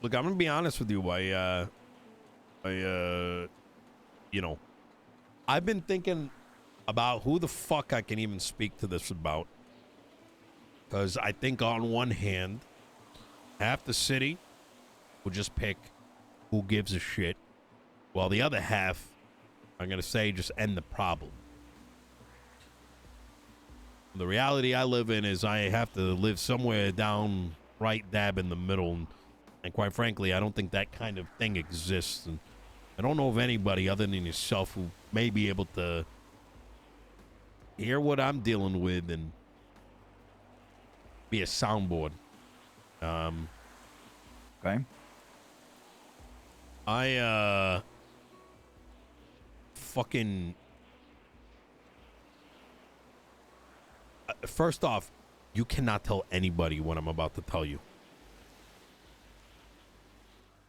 Look, I'm gonna be honest with you. You know, I've been thinking about who the fuck I can even speak to this about. Because I think on one hand, half the city will just pick who gives a shit, while the other half, I'm going to say, just end the problem. The reality I live in is I have to live somewhere down right dab in the middle. And quite frankly, I don't think that kind of thing exists. And I don't know of anybody other than yourself who may be able to hear what I'm dealing with and be a soundboard. Okay. I fucking first off, you cannot tell anybody what I'm about to tell you.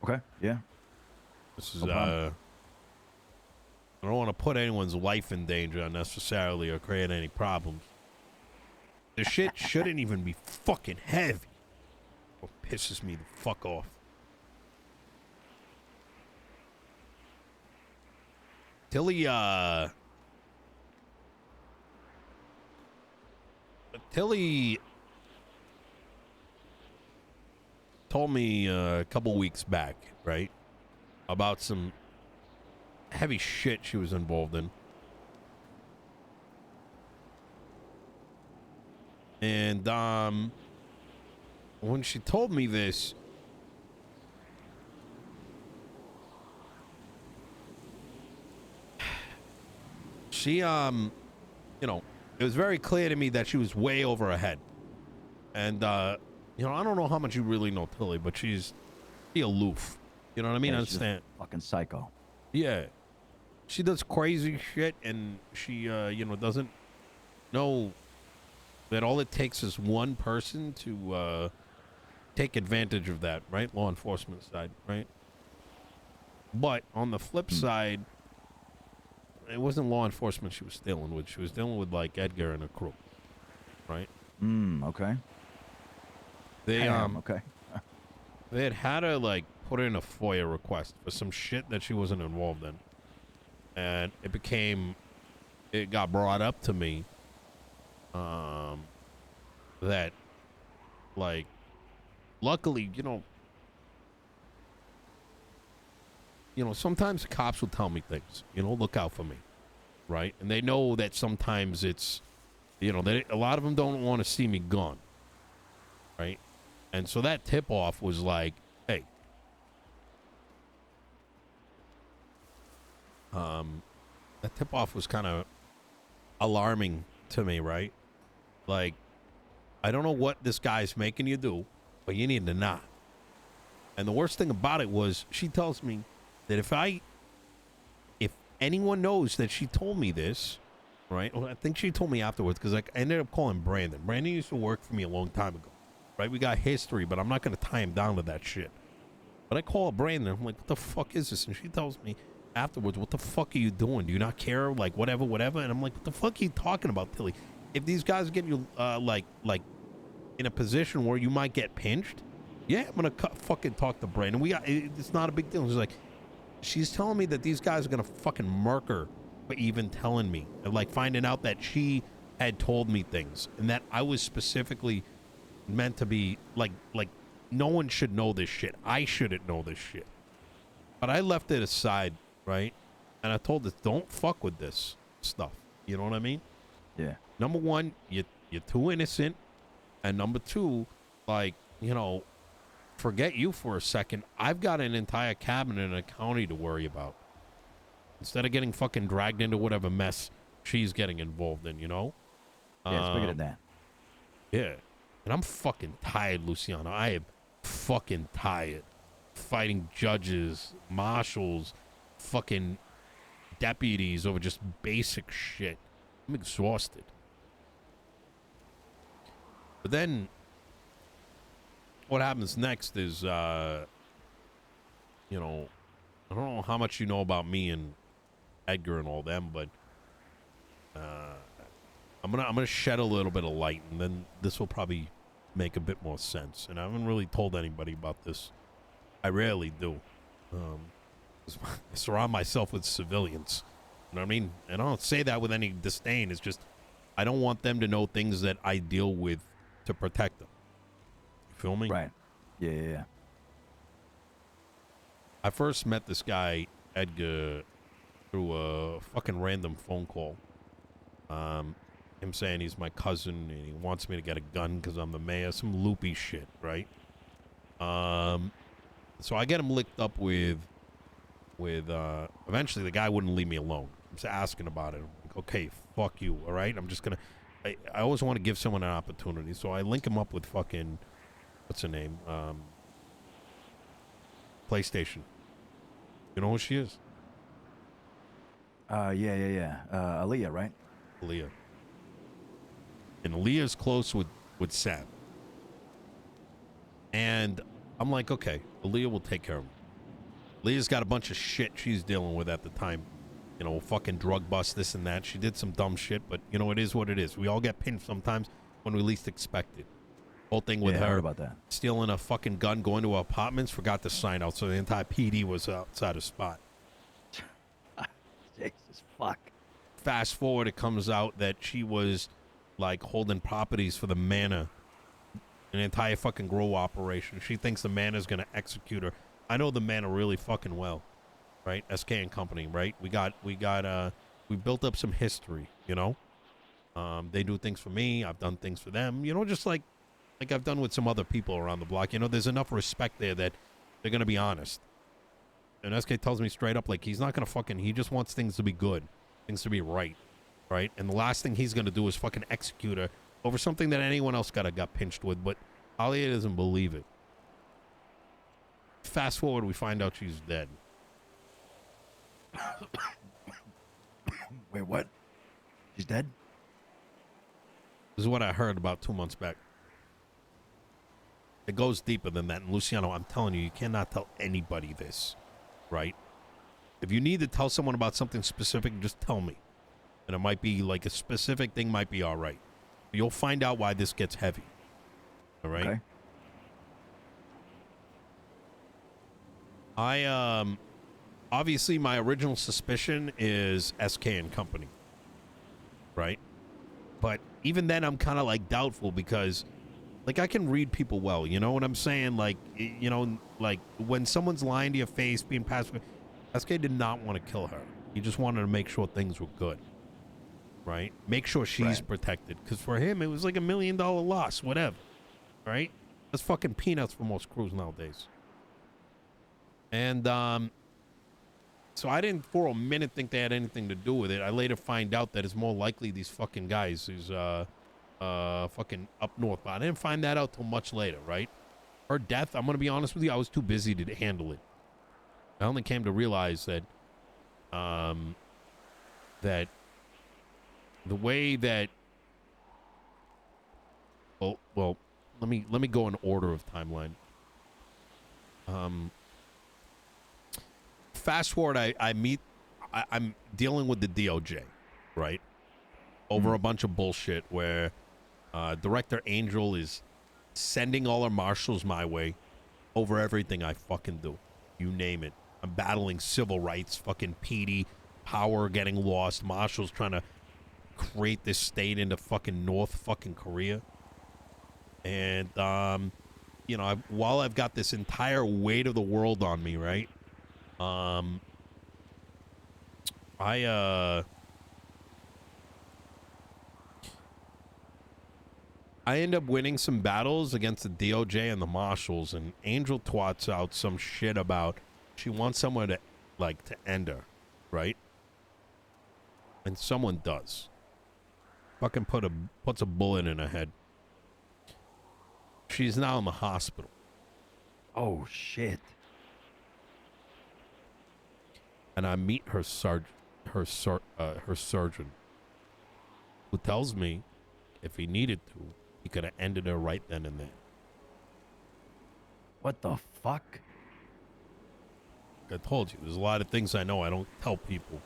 Okay. Yeah. This is I don't want to put anyone's life in danger unnecessarily or create any problems. The shit shouldn't even be fucking heavy. What pisses me the fuck off. Tilly told me a couple weeks back, right, about some heavy shit she was involved in. And when she told me this, she you know, it was very clear to me that she was way over her head. And you know, I don't know how much you really know Tilly, but she's aloof. You know what I mean? Yeah, I understand. Fucking psycho. Yeah. She does crazy shit, and she you know, doesn't know that all it takes is one person to take advantage of that, right? Law enforcement side, right? But on the flip side, it wasn't law enforcement she was dealing with. She was dealing with, like, Edgar and a crew, right? Okay. They okay. they had her, like, put in a FOIA request for some shit that she wasn't involved in, and it got brought up to me that, like, luckily, you know, sometimes cops will tell me things, you know, look out for me, right? And they know that sometimes it's, you know, a lot of them don't want to see me gone, right? And so that tip-off was like, hey, that tip-off was kind of alarming to me, right? Like, I don't know what this guy's making you do, but you need to not. And the worst thing about it was, she tells me that if anyone knows that she told me this, right? Well, I think she told me afterwards, because I ended up calling Brandon. Brandon used to work for me a long time ago, right? We got history, but I'm not going to tie him down to that shit. But I call Brandon. I'm like, what the fuck is this? And she tells me afterwards, what the fuck are you doing? Do you not care? Like, whatever. And I'm like, what the fuck are you talking about, Tilly? If these guys get you, like in a position where you might get pinched, yeah, I'm going to fucking talk to Brandon. It's not a big deal. She's like, she's telling me that these guys are going to fucking murk her for even telling me. And, like, finding out that she had told me things. And that I was specifically meant to be, like, no one should know this shit. I shouldn't know this shit. But I left it aside, right? And I told her, don't fuck with this stuff. You know what I mean? Yeah. Number one, you're too innocent. And number two, like, you know, forget you for a second. I've got an entire cabinet and a county to worry about. Instead of getting fucking dragged into whatever mess she's getting involved in, you know? Yeah, it's bigger than that. Yeah. And I'm fucking tired, Luciano. I am fucking tired. Fighting judges, marshals, fucking deputies over just basic shit. I'm exhausted. But then what happens next is, you know, I don't know how much you know about me and Edgar and all them, but I'm gonna shed a little bit of light, and then this will probably make a bit more sense. And I haven't really told anybody about this. I rarely do. 'Cause I surround myself with civilians. You know what I mean? And I don't say that with any disdain. It's just I don't want them to know things that I deal with to protect them. You feel me? Right. Yeah. I first met this guy, Edgar, through a fucking random phone call. Him saying he's my cousin and he wants me to get a gun because I'm the mayor. Some loopy shit, right? So I get him licked up with eventually the guy wouldn't leave me alone. I'm just asking about it. I'm like, okay, fuck you, all right? I'm just gonna, I always want to give someone an opportunity. So I link him up with fucking, what's her name? PlayStation. You know who she is? Yeah. Aaliyah, right? Aaliyah. And Aaliyah's close with Sam. And I'm like, okay, Aaliyah will take care of him. Aaliyah's got a bunch of shit she's dealing with at the time. You know, fucking drug bust, this and that. She did some dumb shit, but, you know, it is what it is. We all get pinned sometimes when we least expect it. Whole thing with I her heard about that. stealing a fucking gun, going to apartments, forgot to sign out, so the entire PD was outside of spot. Jesus, fuck. Fast forward, it comes out that she was, like, holding properties for the manor. An entire fucking grow operation. She thinks the manor's going to execute her. I know the manor really fucking well, right? SK and Company, right? We built up some history, you know? They do things for me. I've done things for them, you know, just like I've done with some other people around the block. You know, there's enough respect there that they're going to be honest. And SK tells me straight up, like, he's not going to fucking, he just wants things to be good, things to be right? And the last thing he's going to do is fucking execute her over something that anyone else got pinched with, but Aaliyah doesn't believe it. Fast forward, we find out she's dead. Wait, what? She's dead? This is what I heard about 2 months back. It goes deeper than that. And Luciano, I'm telling you, you cannot tell anybody this, right? If you need to tell someone about something specific, just tell me. And it might be like a specific thing might be all right. But you'll find out why this gets heavy. All right? Okay. Obviously my original suspicion is SK and Company. Right? But even then I'm kind of like doubtful because like I can read people well, you know what I'm saying? Like, you know, like when someone's lying to your face, being passive, SK did not want to kill her. He just wanted to make sure things were good. Right? Make sure she's protected. Because for him, it was like $1 million loss, whatever. Right? That's fucking peanuts for most crews nowadays. And, so I didn't for a minute think they had anything to do with it. I later find out that it's more likely these fucking guys who's, fucking up north. But I didn't find that out till much later, right? Her death, I'm going to be honest with you, I was too busy to handle it. I only came to realize that, that the way that, well, let me go in order of timeline. Fast forward, I'm dealing with the DOJ, right? Over a bunch of bullshit where Director Angel is sending all her marshals my way over everything I fucking do. You name it. I'm battling civil rights, fucking PD, power getting lost, marshals trying to create this state into fucking North fucking Korea. And, you know, while I've got this entire weight of the world on me, right? I end up winning some battles against the DOJ and the marshals, and Angel twats out some shit about she wants someone to, like, to end her, right? And someone does. Fucking puts a bullet in her head. She's now in the hospital. Oh, shit. And I meet her surgeon, who tells me if he needed to, he could have ended her right then and there. What the fuck? I told you, there's a lot of things I know I don't tell people.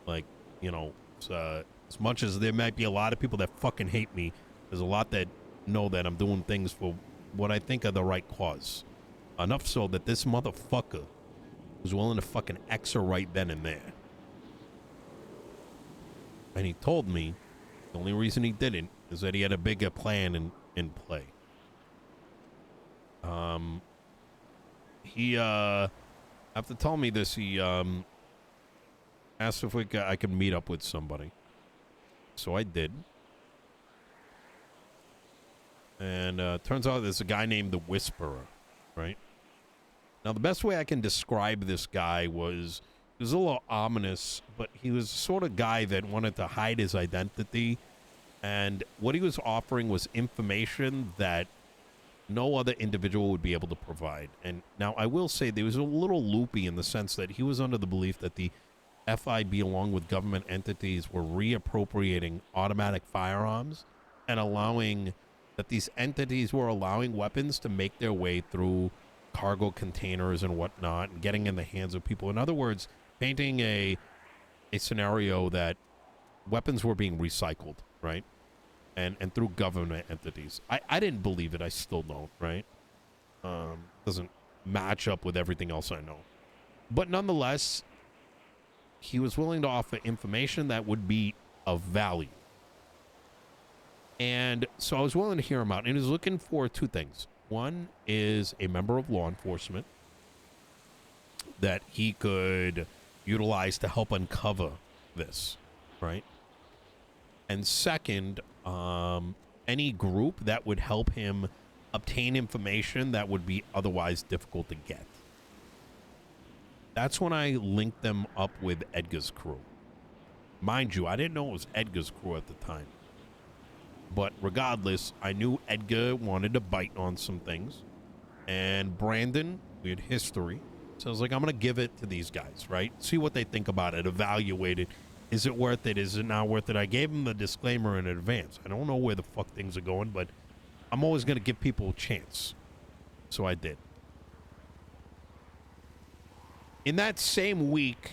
Like, you know, as much as there might be a lot of people that fucking hate me, there's a lot that know that I'm doing things for what I think are the right cause. Enough so that this motherfucker was willing to fucking X her right then and there. And he told me the only reason he didn't is that he had a bigger plan in play. He after telling me this, he asked if I could meet up with somebody. So I did. And turns out there's a guy named the Whisperer, right? Now, the best way I can describe this guy was, he was a little ominous, but he was the sort of guy that wanted to hide his identity. And what he was offering was information that no other individual would be able to provide. And now I will say there was a little loopy in the sense that he was under the belief that the FIB, along with government entities, were reappropriating automatic firearms and allowing that these entities were allowing weapons to make their way through cargo containers and whatnot and getting in the hands of people. In other words, painting a scenario that weapons were being recycled, right? And through government entities. I didn't believe it. I still don't, right? Doesn't match up with everything else I know. But nonetheless, he was willing to offer information that would be of value. And so I was willing to hear him out. And he was looking for two things. One is a member of law enforcement that he could utilize to help uncover this, right? And second, any group that would help him obtain information that would be otherwise difficult to get. That's when I linked them up with Edgar's crew. Mind you, I didn't know it was Edgar's crew at the time. But regardless, I knew Edgar wanted to bite on some things. And Brandon, we had history. So I was like, I'm going to give it to these guys, right? See what they think about it. Evaluate it. Is it worth it? Is it not worth it? I gave them the disclaimer in advance. I don't know where the fuck things are going, but I'm always going to give people a chance. So I did. In that same week,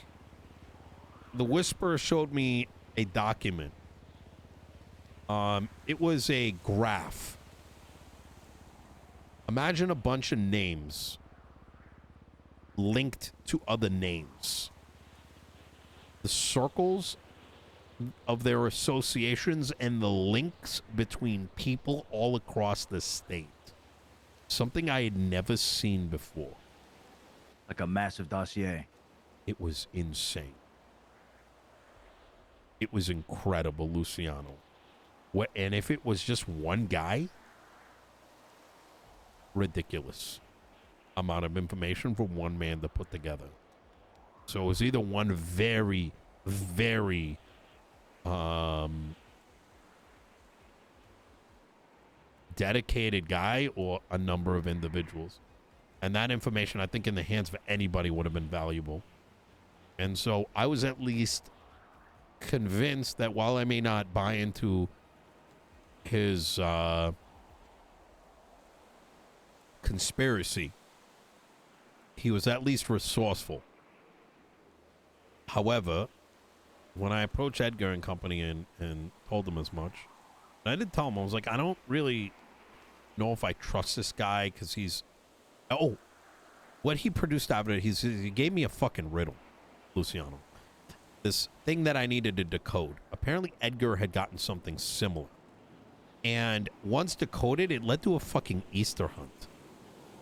the Whisperer showed me a document. It was a graph. Imagine a bunch of names linked to other names. The circles of their associations and the links between people all across the state. Something I had never seen before. Like a massive dossier. It was insane. It was incredible, Luciano. And if it was just one guy, ridiculous amount of information for one man to put together. So it was either one very, very dedicated guy or a number of individuals. And that information, I think, in the hands of anybody would have been valuable. And so I was at least convinced that while I may not buy into his conspiracy, he was at least resourceful. However, when I approached Edgar and company and told them as much, and I did tell him, I was like, I don't really know if I trust this guy because he's... Oh, what he produced after it, he gave me a fucking riddle, Luciano. This thing that I needed to decode. Apparently Edgar had gotten something similar. And once decoded, it led to a fucking Easter hunt.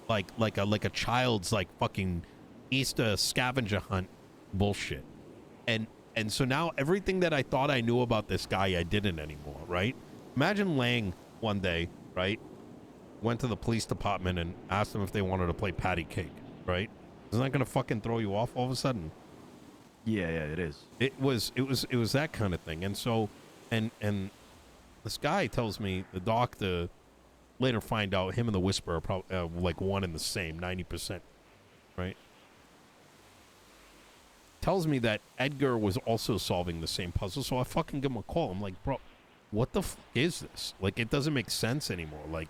Like a child's like fucking Easter scavenger hunt bullshit. And so now everything that I thought I knew about this guy, I didn't anymore, right? Imagine Lang one day, right? Went to the police department and asked them if they wanted to play patty cake, right? Isn't that gonna fucking throw you off all of a sudden? Yeah, it is. It was that kind of thing. And so and this guy tells me, the doctor, later find out him and the Whisperer are probably like one and the same, 90%, right? Tells me that Edgar was also solving the same puzzle, so I fucking give him a call. I'm like, bro, what the fuck is this? Like, it doesn't make sense anymore. Like,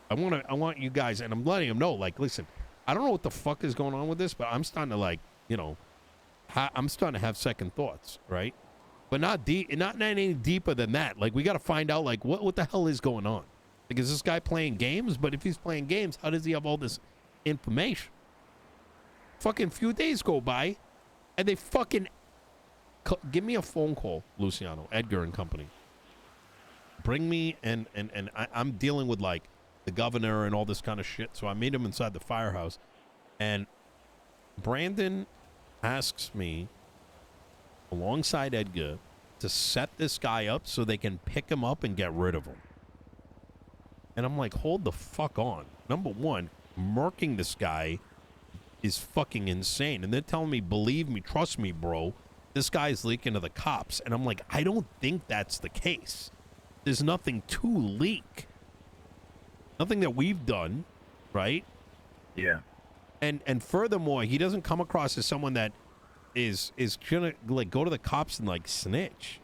I want you guys, and I'm letting him know, like, listen, I don't know what the fuck is going on with this, but I'm starting to, like, you know, I'm starting to have second thoughts, right? But not any deeper than that. Like, we got to find out, like, what the hell is going on, Like, is this guy playing games? But if he's playing games, how does he have all this information? Fucking few days go by, and they fucking give me a phone call, Luciano, Edgar and company. Bring me, and I'm dealing with, like, the governor and all this kind of shit. So I meet him inside the firehouse, and Brandon asks me, alongside Edgar, to set this guy up so they can pick him up and get rid of him. And I'm like, hold the fuck on. Number one, murking this guy is fucking insane. And they're telling me, believe me, trust me, bro, this guy's leaking to the cops. And I'm like, I don't think that's the case. There's nothing to leak. Nothing that we've done, right? Yeah. And furthermore, he doesn't come across as someone that is gonna, like, go to the cops and, like, snitch.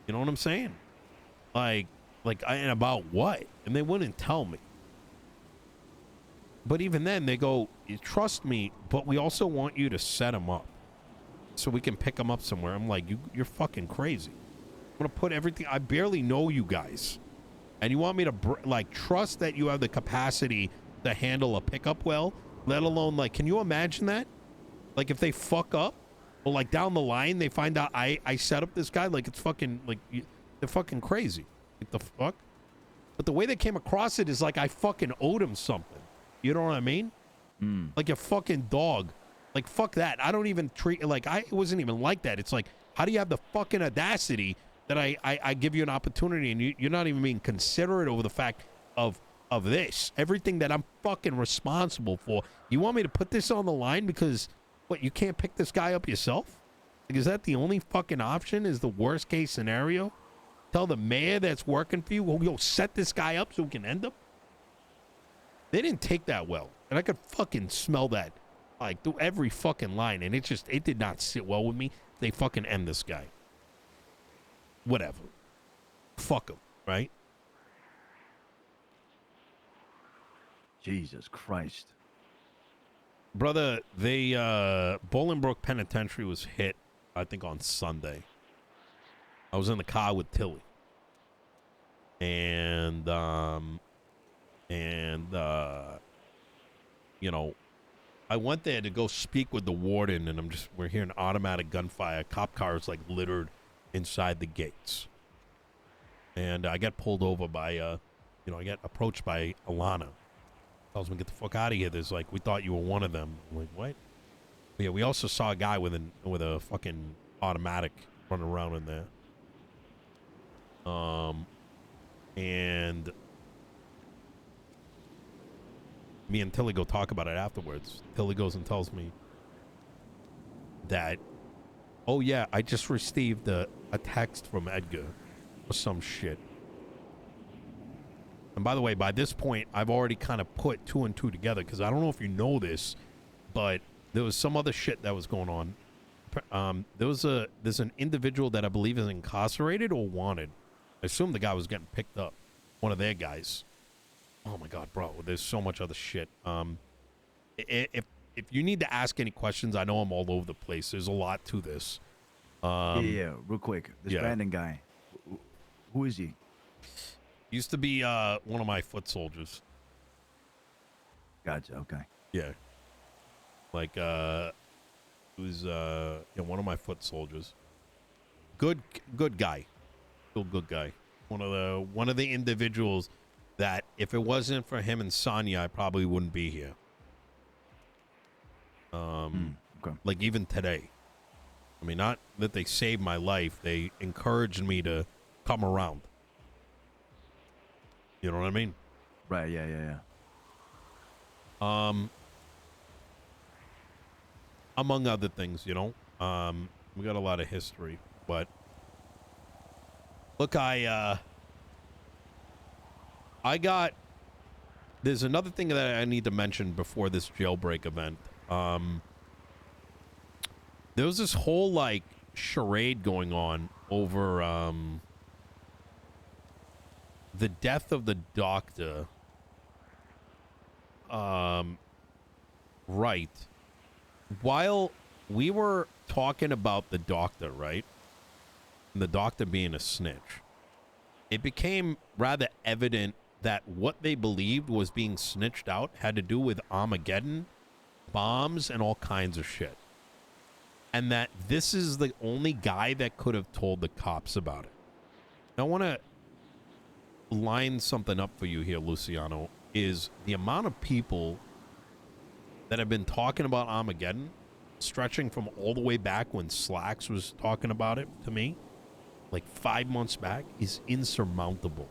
You know what I'm saying? And about what? And they wouldn't tell me. But even then, they go, trust me, but we also want you to set him up so we can pick him up somewhere. I'm like, you're fucking crazy. I'm going to put everything. I barely know you guys. And you want me to, trust that you have the capacity to handle a pickup well, let alone, like, can you imagine that? Like, if they fuck up, or, like, down the line, they find out I set up this guy, like, it's fucking, like, they're fucking crazy. Like, the fuck? But the way they came across it is like I fucking owed him something. You know what I mean? Like a fucking dog. Like, fuck that. I don't even treat it like, it wasn't even like that. It's like, how do you have the fucking audacity that I give you an opportunity and you're not even being considerate over the fact of this? Everything that I'm fucking responsible for. You want me to put this on the line because, what, you can't pick this guy up yourself? Like, is that the only fucking option? Is the worst case scenario? Tell the mayor that's working for you, well, yo, set this guy up so we can end him? They didn't take that well. And I could fucking smell that, like, through every fucking line. And it did not sit well with me. They fucking end this guy. Whatever. Fuck him, right? Jesus Christ. Brother, they, Bolingbrook Penitentiary was hit, I think, on Sunday. I was in the car with Tilly. And you know, I went there to go speak with the warden, and we're hearing automatic gunfire. Cop cars, like, littered inside the gates. And I got pulled over by, I got approached by Alana. Tells me, get the fuck out of here. There's, like, we thought you were one of them. I'm like, what? But yeah, we also saw a guy with a fucking automatic running around in there. And me and Tilly go talk about it afterwards. Tilly goes and tells me that, oh yeah, I just received a text from Edgar or some shit. And by the way, by this point, I've already kind of put two and two together, because I don't know if you know this, but there was some other shit that was going on. There's an individual that I believe is incarcerated or wanted. I assume the guy was getting picked up. One of their guys. Oh my God, bro. There's so much other shit. If you need to ask any questions, I know I'm all over the place. There's a lot to this. Yeah, real quick. This yeah. Brandon guy. Who is he? Used to be one of my foot soldiers. Gotcha, okay. Yeah. Like, he was one of my foot soldiers. Good guy. Still good guy. One of the individuals that, if it wasn't for him and Sonya, I probably wouldn't be here. Okay. Like, even today. I mean, not that they saved my life. They encouraged me to come around. You know what I mean? Right, yeah. Among other things, we got a lot of history, but look, there's another thing that I need to mention before this jailbreak event. There was this whole, like, charade going on over the death of the doctor. Right. While we were talking about the doctor, right? And the doctor being a snitch, it became rather evident that what they believed was being snitched out had to do with Armageddon, bombs, and all kinds of shit. And that this is the only guy that could have told the cops about it. Now, I want to line something up for you here, Luciano, is the amount of people that have been talking about Armageddon, stretching from all the way back when Slacks was talking about it to me, like 5 months back, is insurmountable.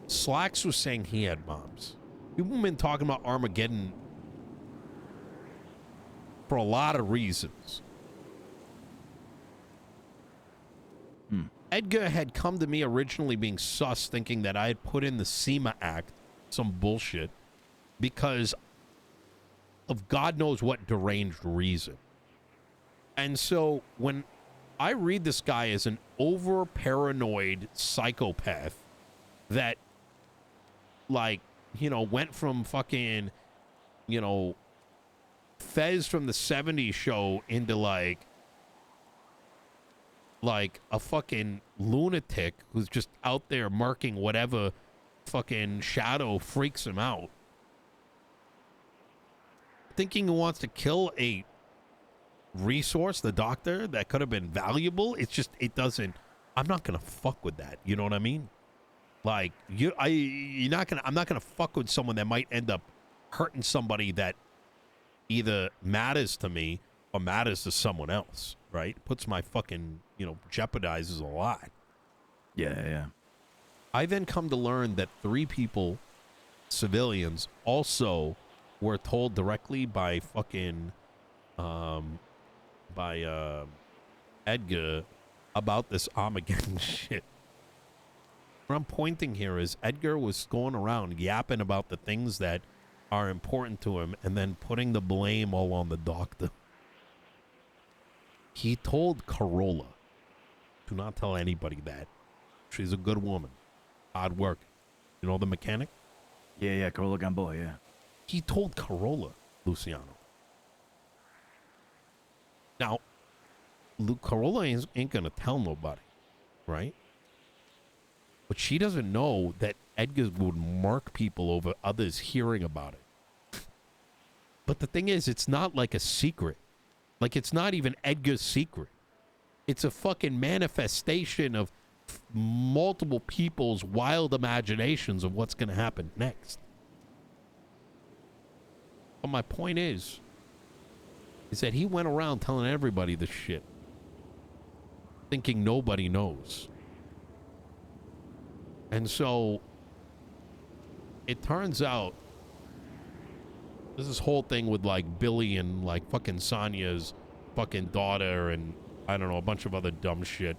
Slacks was saying he had bombs. People have been talking about Armageddon for a lot of reasons. Edgar had come to me originally being sus, thinking that I had put in the SEMA Act, some bullshit, because of God knows what deranged reason. And so when I read this guy as an over-paranoid psychopath that, like, you know, went from fucking, you know, Fez from the 70s show into like a fucking lunatic who's just out there marking whatever fucking shadow freaks him out. Thinking he wants to kill a resource, the doctor, that could have been valuable. It's just, it doesn't, I'm not going to fuck with that. You know what I mean? Like, I'm not going to fuck with someone that might end up hurting somebody that either matters to me or matters to someone else, right? Puts my fucking, you know, jeopardizes a lot. Yeah. I then come to learn that 3 people, civilians, also were told directly by fucking, Edgar about this Armageddon shit. What I'm pointing here is Edgar was going around yapping about the things that are important to him and then putting the blame all on the doctor. He told Corolla, do not tell anybody that. She's a good woman. Hard work. You know the mechanic? Yeah, Corolla Gamboa, yeah. He told Corolla, Luciano. Now, Corolla ain't gonna tell nobody, right? But she doesn't know that Edgar would mark people over others hearing about it. But the thing is, it's not like a secret. Like, it's not even Edgar's secret. It's a fucking manifestation of multiple people's wild imaginations of what's going to happen next. But my point is that he went around telling everybody this shit, thinking nobody knows. And so it turns out this whole thing with like Billy and like fucking Sonya's fucking daughter and I don't know, a bunch of other dumb shit.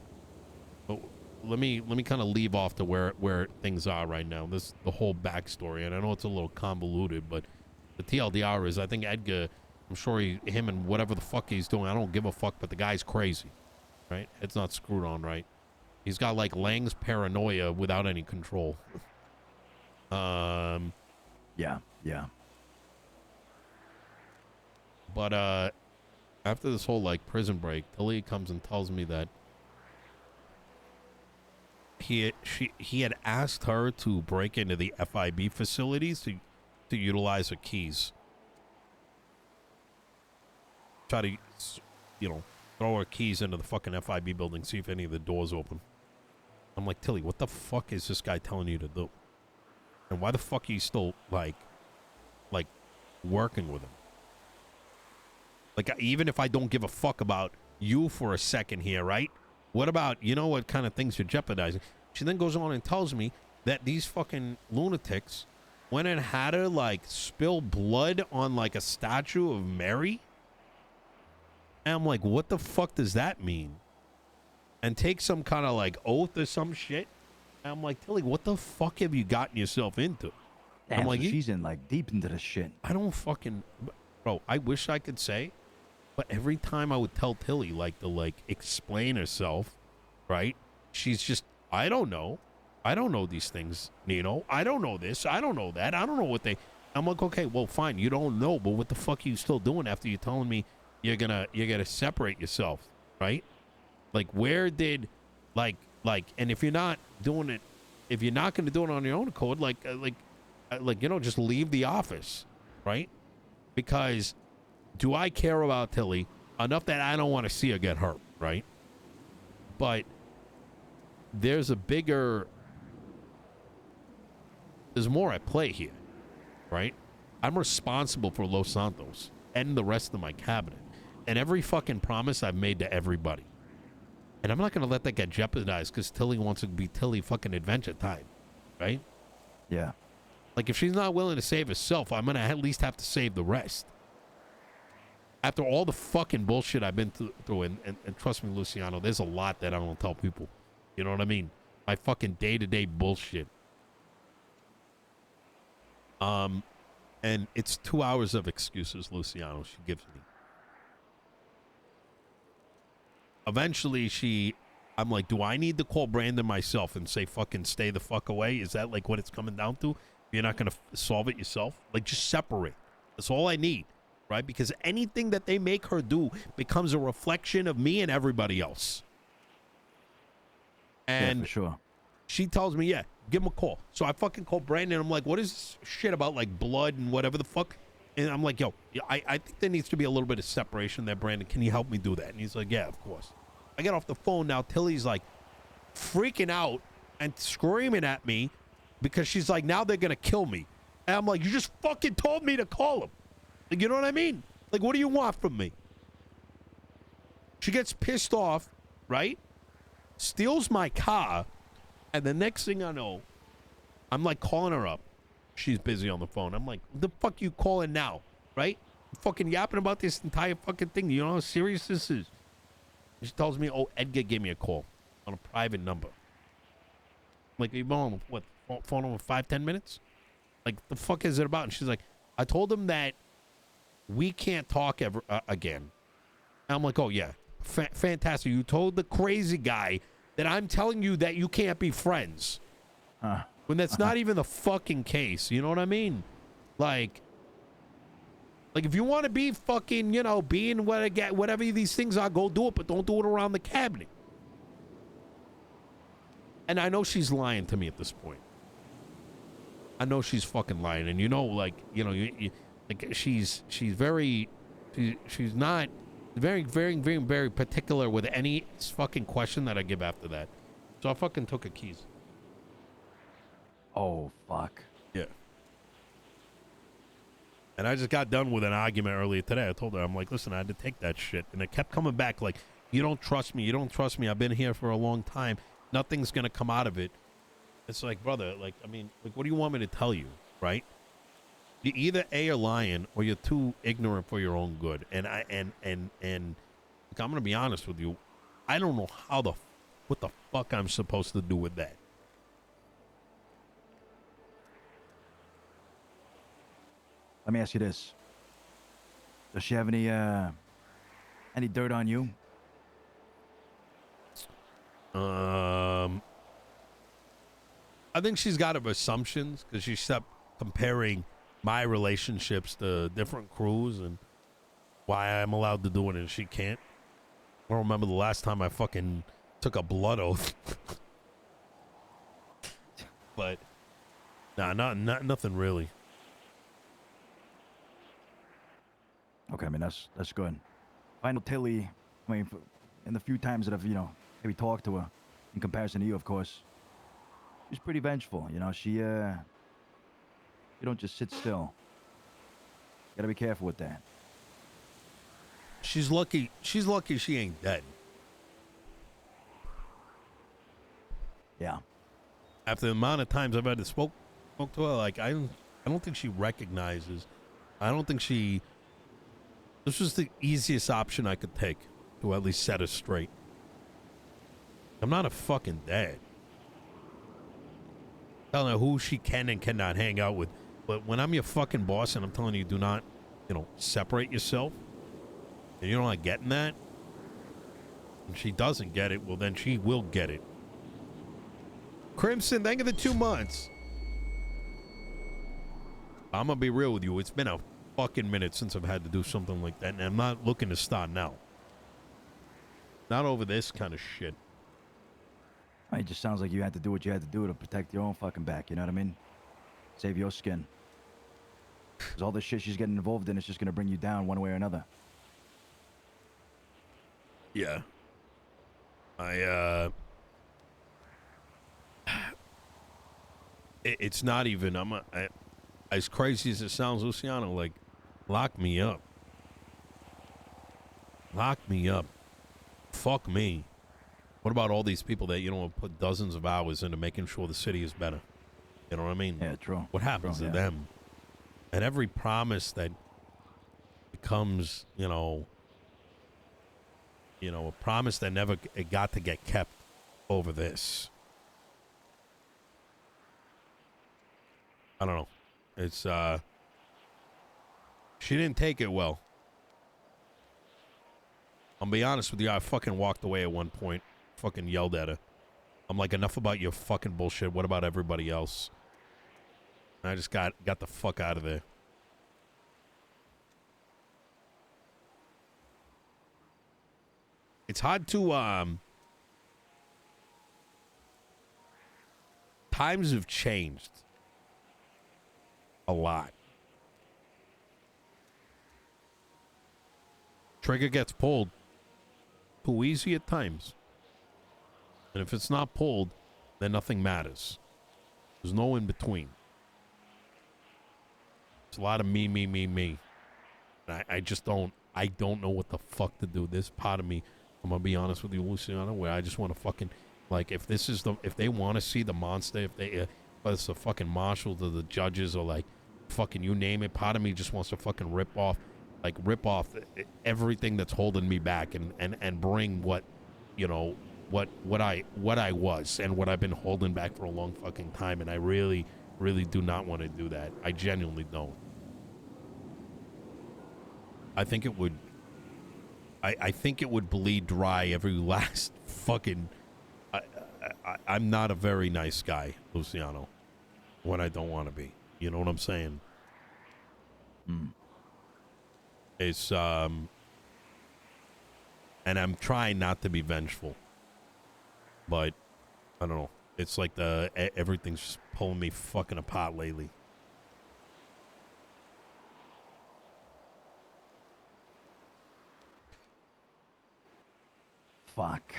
But let me kind of leave off to where things are right now. This the whole backstory, and I know it's a little convoluted, but the TLDR is I think Edgar, I'm sure him and whatever the fuck he's doing, I don't give a fuck, but the guy's crazy, right? It's not screwed on right. He's got like Lang's paranoia without any control. Yeah. But after this whole like prison break, Tilly comes and tells me that he had asked her to break into the FIB facilities to utilize her keys. Try to, you know, throw her keys into the fucking FIB building, see if any of the doors open. I'm like, Tilly, what the fuck is this guy telling you to do? And why the fuck are you still like working with him? Like, even if I don't give a fuck about you for a second here, right? What about, you know what kind of things you're jeopardizing? She then goes on and tells me that these fucking lunatics went and had her, like, spill blood on, like, a statue of Mary. And I'm like, what the fuck does that mean? And take some kind of, like, oath or some shit. And I'm like, Tilly, what the fuck have you gotten yourself into? Damn, I'm like, so she's in, like, deep into this shit. I don't fucking... Bro, I wish I could say... But every time I would tell Tilly, like, to, like, explain herself, right? She's just, I don't know. I don't know these things, Nino. I don't know this. I don't know that. I don't know what they... I'm like, okay, well, fine. You don't know, but what the fuck are you still doing after you're telling me you're gonna separate yourself, right? Like, where did, like, and if you're not doing it if you're not going to do it on your own accord, just leave the office, right? Because do I care about Tilly enough that I don't want to see her get hurt, right? But there's more at play here, right? I'm responsible for Los Santos and the rest of my cabinet and every fucking promise I've made to everybody. And I'm not going to let that get jeopardized because Tilly wants to be Tilly fucking Adventure Time, right? Yeah. Like, if she's not willing to save herself, I'm going to at least have to save the rest. After all the fucking bullshit I've been through, and trust me, Luciano, there's a lot that I don't tell people. You know what I mean? My fucking day-to-day bullshit. And it's 2 hours of excuses, Luciano, she gives me. Eventually, I'm like, do I need to call Brandon myself and say fucking stay the fuck away? Is that like what it's coming down to? You're not going to solve it yourself? Like, just separate. That's all I need, right? Because anything that they make her do becomes a reflection of me and everybody else. And yeah, for sure. She tells me, yeah, give him a call. So I fucking call Brandon. I'm like, what is this shit about, like, blood and whatever the fuck? And I'm like, yo, I think there needs to be a little bit of separation there, Brandon. Can you help me do that? And he's like, yeah, of course. I get off the phone now. Tilly's like freaking out and screaming at me because she's like, now they're going to kill me. And I'm like, you just fucking told me to call him. Like, you know what I mean? Like, what do you want from me? She gets pissed off, right? Steals my car. And the next thing I know, I'm like calling her up. She's busy on the phone. I'm like, what the fuck you calling now? Right? I'm fucking yapping about this entire fucking thing. You know how serious this is? She tells me, oh, Edgar gave me a call on a private number. I'm like, you've been on, what, phone over 5-10 minutes? Like, the fuck is it about? And she's like, I told him that we can't talk ever again. And I'm like, oh, yeah. Fantastic. You told the crazy guy that I'm telling you that you can't be friends. When that's not even the fucking case. You know what I mean? Like if you want to be fucking, you know, being whatever these things are, go do it, but don't do it around the cabinet. And I know she's lying to me at this point. I know she's fucking lying. And you know, like, you know, like she's not very, very, very, very particular with any fucking question that I give after that. So I fucking took her keys. Oh, fuck. Yeah. And I just got done with an argument earlier today. I told her, I'm like, listen, I had to take that shit. And it kept coming back like, you don't trust me. You don't trust me. I've been here for a long time. Nothing's going to come out of it. It's like, brother, like, I mean, like, what do you want me to tell you, right? You either A, are lying, or you're too ignorant for your own good. And like, I'm going to be honest with you. I don't know what the fuck I'm supposed to do with that. Let me ask you this. Does she have any dirt on you? I think she's got her assumptions because she kept comparing my relationships to different crews and why I'm allowed to do it and she can't. I don't remember the last time I fucking took a blood oath. But nah, nothing really. Okay, I mean that's good. I know Tilly. I mean, in the few times that I've maybe talked to her, in comparison to you, of course, she's pretty vengeful. You know, she don't just sit still. Gotta be careful with that. She's lucky she ain't dead. Yeah. After the amount of times I've had to spoke to her, like I don't think she recognizes. I don't think she. This was the easiest option I could take to at least set her straight. I'm not a fucking dad. Telling her who she can and cannot hang out with. But when I'm your fucking boss and I'm telling you do not, separate yourself, and you're not getting that, and she doesn't get it, well, then she will get it. Crimson, thank you for the 2 months. I'm going to be real with you. It's been a fucking minute since I've had to do something like that, and I'm not looking to start now. Not over this kind of shit. It just sounds like you had to do what you had to do to protect your own fucking back. You know what I mean? Save your skin. Because all this shit she's getting involved in is just gonna bring you down one way or another. Yeah. It's not even. As crazy as it sounds, Luciano. Like, lock me up. Lock me up. Fuck me. What about all these people that, you know, put dozens of hours into making sure the city is better? You know what I mean? Yeah, true. What happens to them? And every promise that becomes, you know, a promise that never got to get kept over this. I don't know. It's, she didn't take it well. I'll be honest with you, I fucking walked away at one point. Fucking yelled at her. I'm like, enough about your fucking bullshit. What about everybody else? And I just got the fuck out of there. It's hard to, times have changed a lot. Trigger gets pulled too easy at times. And if it's not pulled, then nothing matters. There's no in between. It's a lot of me. And I just don't know what the fuck to do. This part of me, I'm gonna be honest with you, Luciano, where I just want to fucking, like, if they want to see the monster, if they, whether it's the fucking marshals or the judges or like, fucking you name it, part of me just wants to fucking rip off everything that's holding me back and bring what, you know, what I was and what I've been holding back for a long fucking time. And I really, really do not want to do that. I genuinely don't. I think it would, I think it would bleed dry every last fucking, I'm not a very nice guy, Luciano, when I don't want to be. You know what I'm saying? It's, and I'm trying not to be vengeful. But, I don't know. It's like everything's just pulling me fucking apart lately. Fuck.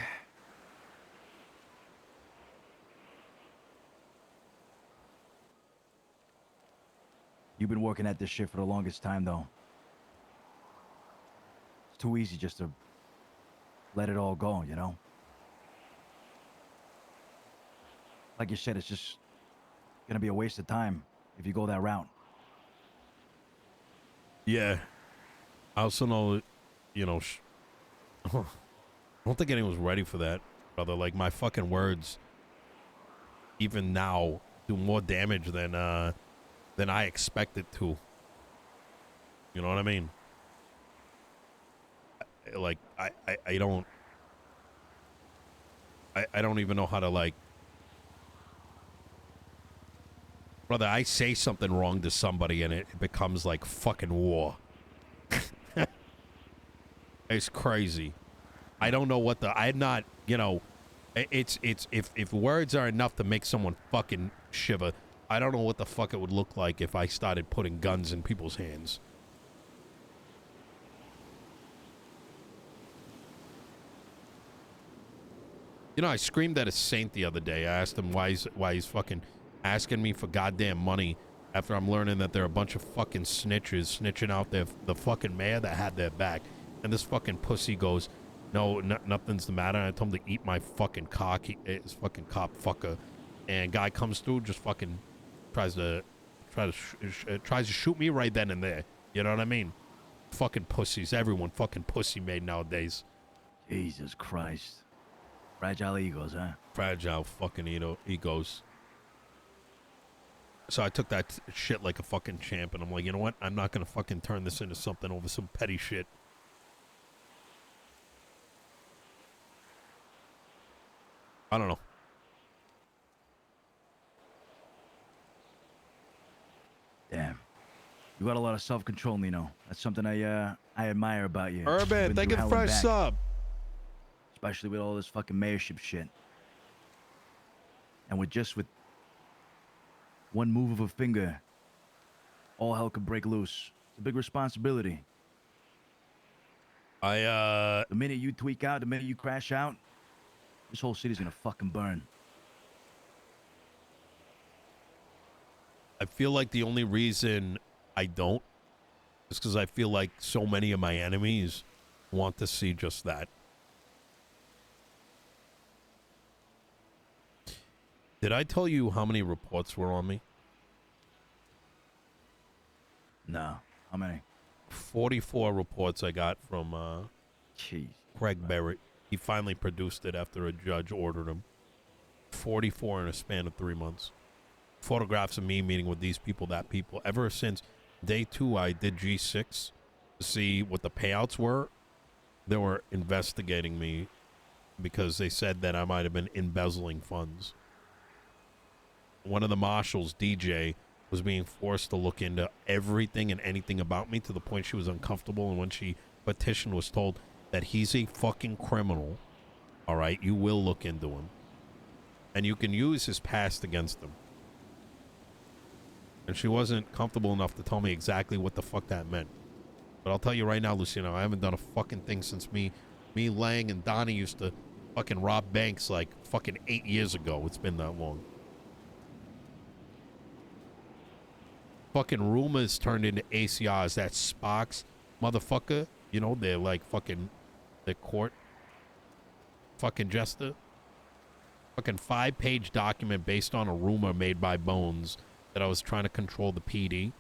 You've been working at this shit for the longest time, though. It's too easy just to let it all go, you know? Like you said, it's just gonna be a waste of time if you go that route. Yeah. I also know, you know, I don't think anyone's ready for that, brother. Like, my fucking words, even now, do more damage than I expected to. You know what I mean? Like, I don't even know how to, like, brother, I say something wrong to somebody and it becomes like fucking war. It's crazy. I don't know what I'm not, you know, it's if words are enough to make someone fucking shiver, I don't know what the fuck it would look like if I started putting guns in people's hands. You know, I screamed at a saint the other day. I asked him why he's fucking asking me for goddamn money after I'm learning that they're a bunch of fucking snitches snitching out the fucking mayor that had their back. And this fucking pussy goes, no, nothing's the matter. And I told him to eat my fucking cock. He's fucking cop fucker. And guy comes through, just fucking tries to shoot me right then and there. You know what I mean? Fucking pussies. Everyone fucking pussy made nowadays. Jesus Christ. Fragile egos, huh? Fragile fucking egos. So I took that shit like a fucking champ, and I'm like, you know what? I'm not gonna fucking turn this into something over some petty shit. I don't know. Damn. You got a lot of self-control, Nino. That's something I admire about you. Urban, thank you for fresh sub. Especially with all this fucking mayorship shit. And with one move of a finger, all hell could break loose. It's a big responsibility. I The minute you tweak out, the minute you crash out, this whole city's gonna fucking burn. feel like the only reason I don't is because I feel like so many of my enemies want to see just that. Did I tell you how many reports were on me? No. How many? 44 reports I got from Jeez. Craig Barrett. He finally produced it after a judge ordered him. 44 in a span of 3 months. Photographs of me meeting with these people, that people. Ever since day 2, I did G6 to see what the payouts were. They were investigating me because they said that I might have been embezzling funds. One of the marshals, DJ, was being forced to look into everything and anything about me to the point she was uncomfortable. And when she petitioned, was told that he's a fucking criminal. All right, you will look into him. And you can use his past against him. And she wasn't comfortable enough to tell me exactly what the fuck that meant. But I'll tell you right now, Luciano, I haven't done a fucking thing since me, Lang, and Donnie used to fucking rob banks like fucking 8 years ago. It's been that long. Fucking rumors turned into ACRs. That Sparks motherfucker, you know, they're like fucking the court fucking jester. Fucking 5-page document based on a rumor made by Bones that I was trying to control the PD.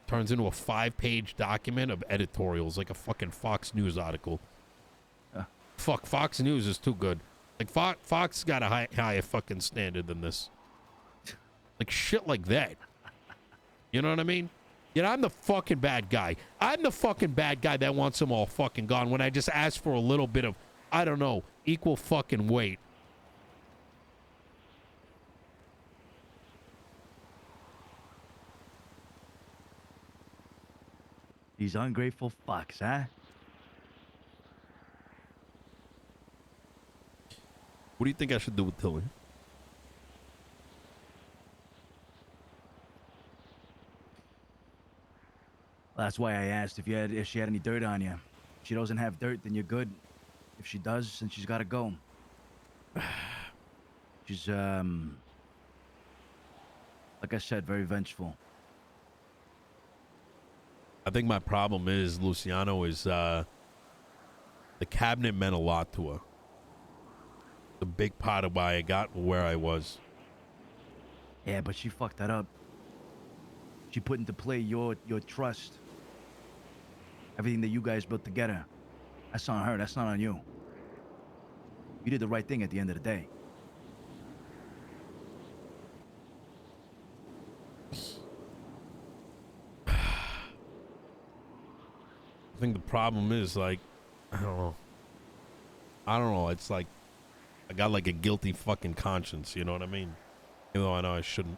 Turns into a 5-page document of editorials, like a fucking Fox News article. Fuck, Fox News is too good. Like, Fox got a higher fucking standard than this. Like, shit like that. You know what I mean? You know, I'm the fucking bad guy. I'm the fucking bad guy that wants them all fucking gone when I just asked for a little bit of, I don't know, equal fucking weight. These ungrateful fucks, huh? What do you think I should do with Tilly? Well, that's why I asked if she had any dirt on you. If she doesn't have dirt, then you're good. If she does, then she's got to go. She's like I said, very vengeful. I think my problem is, Luciano, is the cabinet meant a lot to her. The big part of why I got where I was. Yeah, but she fucked that up. She put into play your trust. Everything that you guys built together. That's on her. That's not on you. You did the right thing at the end of the day. I think the problem is, like, I don't know. It's like I got like a guilty fucking conscience. You know what I mean? Even though I know I shouldn't.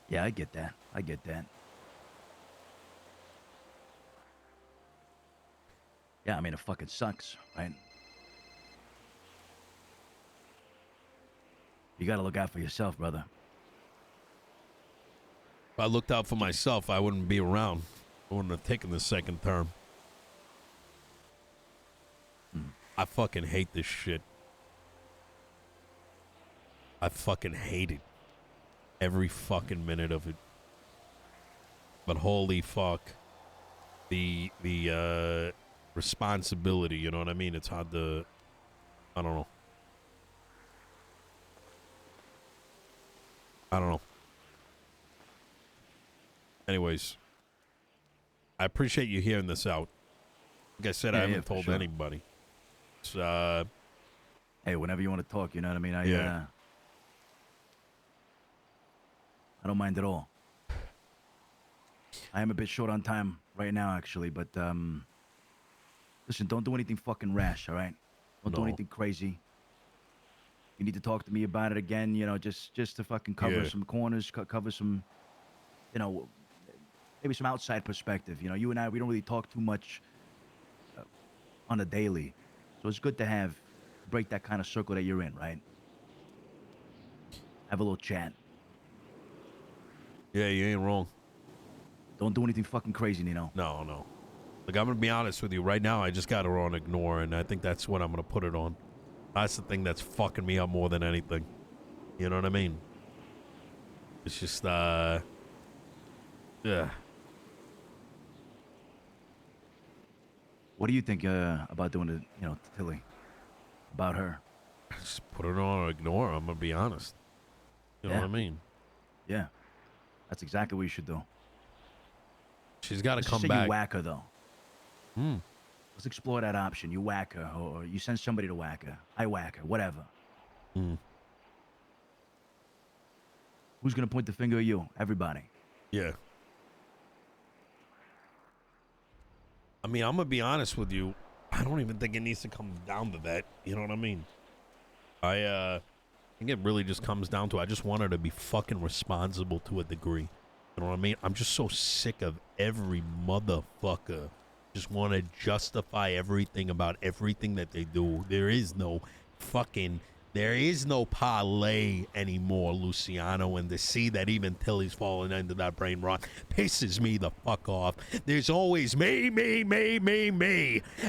Yeah, I get that. I get that. Yeah, I mean, it fucking sucks, right? You gotta look out for yourself, brother. If I looked out for myself, I wouldn't be around. I wouldn't have taken the second term. I fucking hate this shit. I fucking hate it. Every fucking minute of it. But holy fuck. The responsibility, you know what I mean? It's hard to, I don't know. Anyways, I appreciate you hearing this out. Like I said, I haven't told anybody. It's, hey, whenever you want to talk, you know what I mean? Yeah. I don't mind at all. I am a bit short on time right now, actually, but listen, don't do anything fucking rash, all right? Don't do anything crazy. You need to talk to me about it again, you know, just to fucking cover some corners, cover some, you know, maybe some outside perspective. You know, you and I, we don't really talk too much on a daily. So it's good to break that kind of circle that you're in, right? Have a little chat. Yeah, you ain't wrong. Don't do anything fucking crazy, Nino. No, no. Like, I'm gonna be honest with you. Right now, I just got her on ignore, and I think that's what I'm gonna put it on. That's the thing that's fucking me up more than anything. You know what I mean? It's just, yeah. What do you think about doing it, to Tilly? About her? Just put it on or ignore. I'm gonna be honest. You know what I mean? Yeah. That's exactly what you should do. She's got to Let's come say back. you whack her, though. Hmm. Let's explore that option. You whack her, or you send somebody to whack her. I whack her, whatever. Hmm. Who's going to point the finger at you? Everybody. Yeah. I mean, I'm gonna be honest with you. I don't even think it needs to come down to that. You know what I mean? I think it really just comes down to I just want her to be fucking responsible to a degree. You know what I mean? I'm just so sick of every motherfucker just want to justify everything about everything that they do. There is no parlay anymore, Luciano, and to see that even Tilly's falling into that brain rot pisses me the fuck off. There's always me.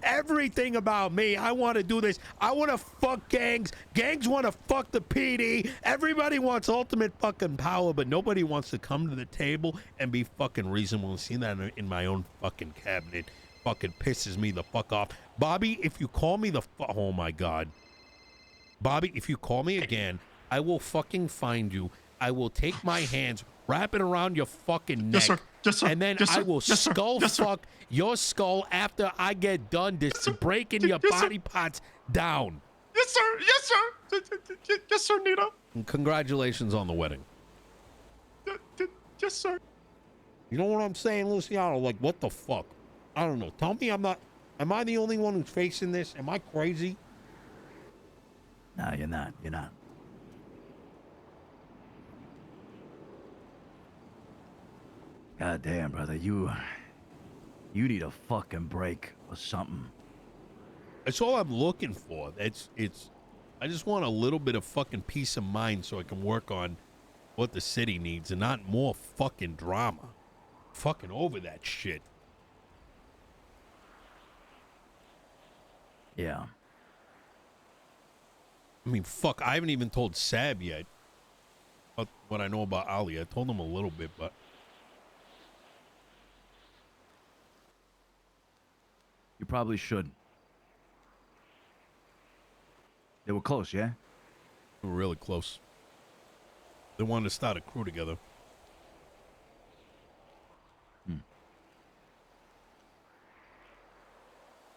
Everything about me. I want to do this. I want to fuck gangs. Gangs want to fuck the PD. Everybody wants ultimate fucking power, but nobody wants to come to the table and be fucking reasonable. And seeing that in my own fucking cabinet fucking pisses me the fuck off. Bobby, if you call me oh my God. Bobby, if you call me again, I will fucking find you. I will take my hands, wrap it around your fucking neck. Yes, sir. Yes, sir. And then Yes, sir. I will Yes, sir. skull Yes, sir. fuck your skull after I get done breaking your Yes, sir. body parts down. Yes, sir. Yes, sir. Yes, sir, Nino. And congratulations on the wedding. Yes, sir. You know what I'm saying, Luciano? Like, what the fuck? I don't know. Tell me am I the only one who's facing this? Am I crazy? No, you're not. You're not. God damn, brother. You need a fucking break or something. That's all I'm looking for. I just want a little bit of fucking peace of mind so I can work on what the city needs and not more fucking drama. Fucking over that shit. Yeah. I mean, fuck, I haven't even told Sab yet what I know about Ali. I told him a little bit, but... You probably should. They were close, yeah? We were really close. They wanted to start a crew together.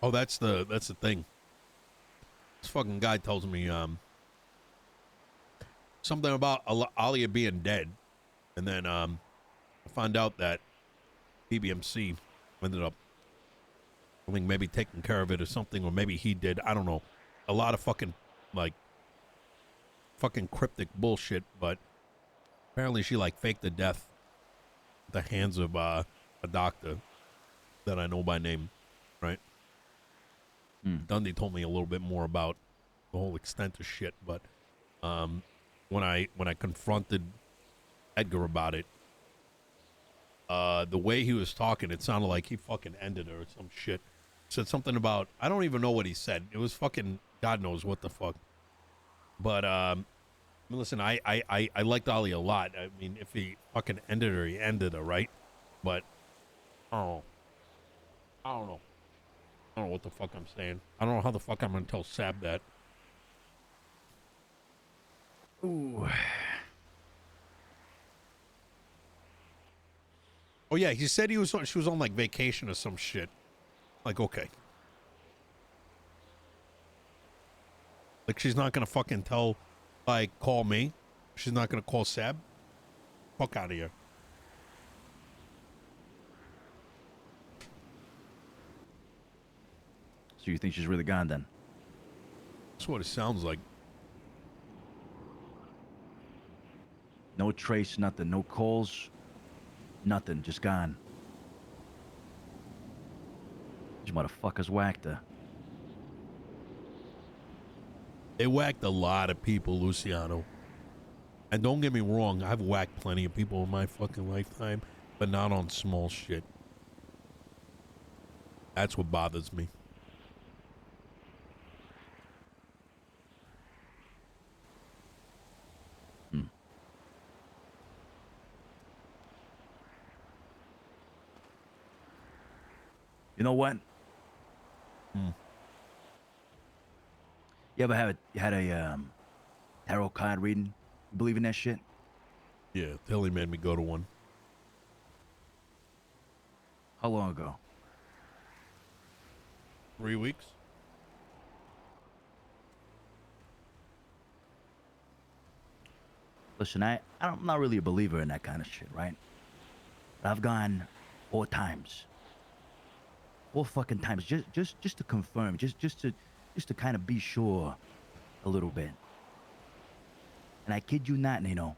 Oh, that's the thing. This fucking guy tells me something about Alia being dead, and then I found out that BBMC ended up, I think, maybe taking care of it or something, or maybe he did. I don't know. A lot of fucking fucking cryptic bullshit, but apparently she faked the death at the hands of a doctor that I know by name, right? Dundee told me a little bit more about the whole extent of shit, but when I confronted Edgar about it, the way he was talking, it sounded like he fucking ended her or some shit. Said something about, I don't even know what he said. It was fucking God knows what the fuck. But listen, I liked Ali a lot. I mean, if he fucking ended her, he ended her, right? But I don't know. I don't know what the fuck I'm saying. I don't know how the fuck I'm gonna tell Sab that. Ooh. Oh yeah, he said she was on vacation or some shit. Okay. She's not gonna fucking call me. She's not gonna call Sab. Fuck out of here. So you think she's really gone then? That's what it sounds like. No trace, nothing. No calls, nothing. Just gone. These motherfuckers whacked her. They whacked a lot of people, Luciano. And don't get me wrong, I've whacked plenty of people in my fucking lifetime, but not on small shit. That's what bothers me. You know what? Hmm. You ever had a tarot card reading? You believe in that shit? Yeah, Tilly made me go to one. How long ago? 3 weeks? Listen, I'm not really a believer in that kind of shit, right? But I've gone 4 times. 4 fucking times, just to confirm, just to kind of be sure a little bit. And I kid you not, Nino.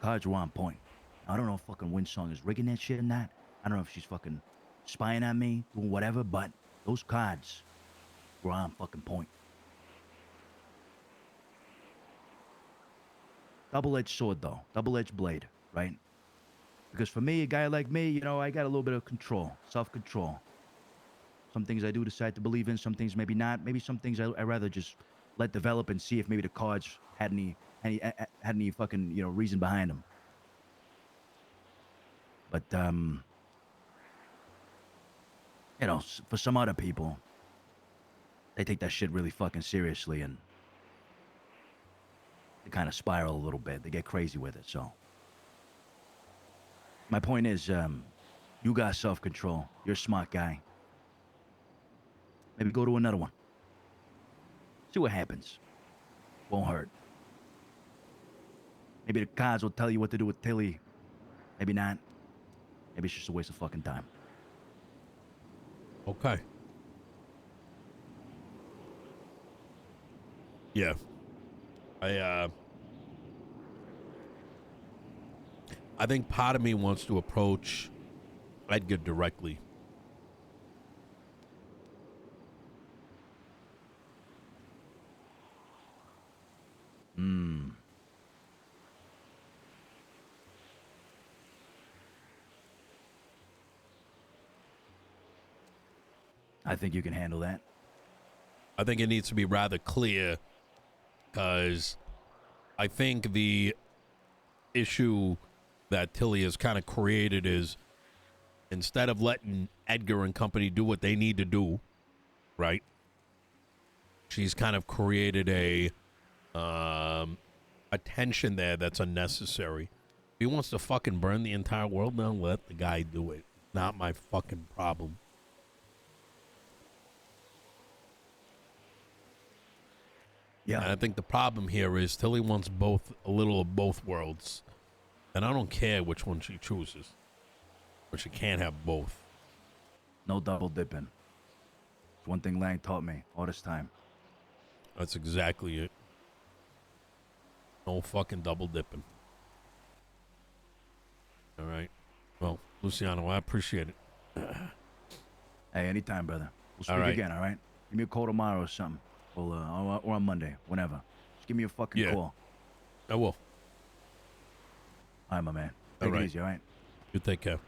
Cards were on point. I don't know if fucking Windsong is rigging that shit or not. I don't know if she's fucking spying on me, doing whatever, but those cards were on fucking point. Double-edged sword, though. Double-edged blade, right? Because for me, a guy like me, you know, I got a little bit of control, self-control. Some things I do decide to believe in, some things maybe not. Maybe some things I rather just let develop and see if maybe the cards had any fucking, you know, reason behind them. But you know, for some other people, they take that shit really fucking seriously and they kind of spiral a little bit. They get crazy with it. So my point is, you got self-control. You're a smart guy. Maybe go to another one. See what happens. Won't hurt. Maybe the cards will tell you what to do with Tilly. Maybe not. Maybe it's just a waste of fucking time. Okay. Yeah. I think part of me wants to approach Edgar directly. I think you can handle that. I think it needs to be rather clear because I think the issue that Tilly has kind of created is instead of letting Edgar and company do what they need to do, right? She's kind of created a tension there that's unnecessary. If he wants to fucking burn the entire world down, let the guy do it. Not my fucking problem. Yeah. And I think the problem here is Tilly wants a little of both worlds. And I don't care which one she chooses. But she can't have both. No double dipping. It's one thing Lang taught me all this time. That's exactly it. No fucking double dipping. All right. Well, Luciano, I appreciate it. Hey, anytime, brother. We'll speak All right. again, all right? Give me a call tomorrow or something. Or on Monday, whenever. Just give me a fucking call. I will. All right, my man. Take All right. it easy, all right? You take care.